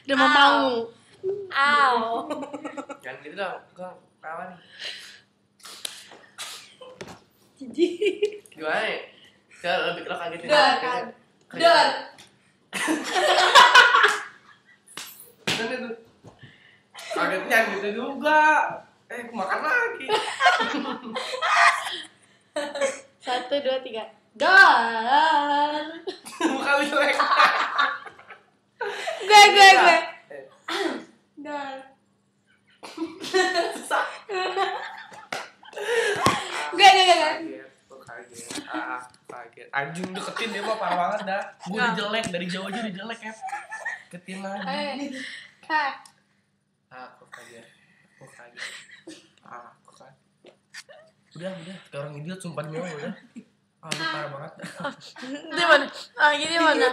Udah mau. Jangan gitu dong, gue kawan. Gimana nih? Coba lebih lo kagetin. Dor. Kagetnya gitu juga. Makan lagi. 1, 2, 3. Dor. Bukan jelek. Gue. Dor. Gue. Kaget. Anjing deketin dia mah parah banget dah. Gue udah jelek dari jauh aja udah jelek ya. Deketin lagi. Aku kaget. Udah. Kayak orang idiot sumpah demi Allah udah. Lu parah banget. Gimana? Gini mana?